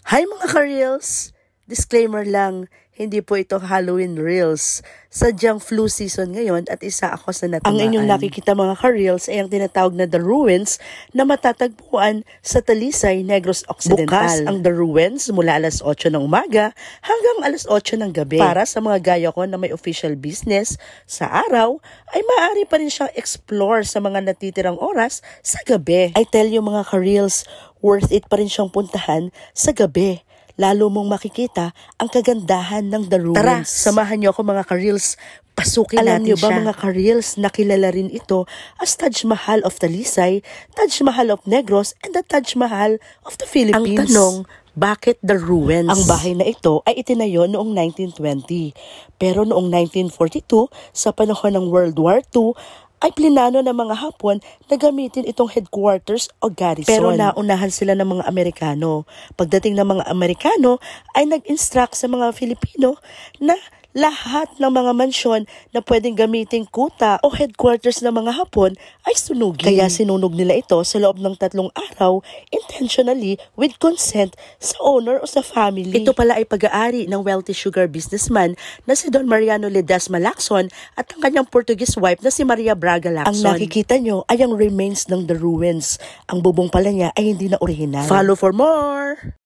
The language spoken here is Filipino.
Hi mga ka-reels! Disclaimer lang, hindi po ito Halloween reels. Sadyang flu season ngayon at isa ako sa natamaan. Ang inyong nakikita mga ka-reels ay ang tinatawag na The Ruins na matatagpuan sa Talisay, Negros Occidental. Bukas ang The Ruins mula alas 8 ng umaga hanggang alas 8 ng gabi. Para sa mga gaya ko na may official business sa araw, ay maaari pa rin siyang explore sa mga natitirang oras sa gabi. I tell you mga ka-reels, worth it pa rin siyang puntahan sa gabi. Lalo mong makikita ang kagandahan ng The Ruins. Tara, samahan niyo ako mga ka-reels. Pasukin natin siya. Alam niyo ba mga ka-reels, nakilala rin ito as Taj Mahal of Talisay, Taj Mahal of Negros, and the Taj Mahal of the Philippines. Ang tanong, bakit The Ruins? Ang bahay na ito ay itinayo noong 1920. Pero noong 1942, sa panahon ng World War II, ay plinano ng mga Hapon na gamitin itong headquarters o garrison. Pero naunahan sila ng mga Amerikano. Pagdating ng mga Amerikano ay nag-instruct sa mga Filipino na lahat ng mga mansyon na pwedeng gamitin kuta o headquarters ng mga Hapon ay sunugin. Kaya sinunog nila ito sa loob ng 3 araw intentionally with consent sa owner o sa family. Ito pala ay pag-aari ng wealthy sugar businessman na si Don Mariano Ledesma Lacson at ang kanyang Portuguese wife na si Maria Braga Lacson. Ang nakikita nyo ay ang remains ng The Ruins. Ang bubong pala niya ay hindi na original. Follow for more!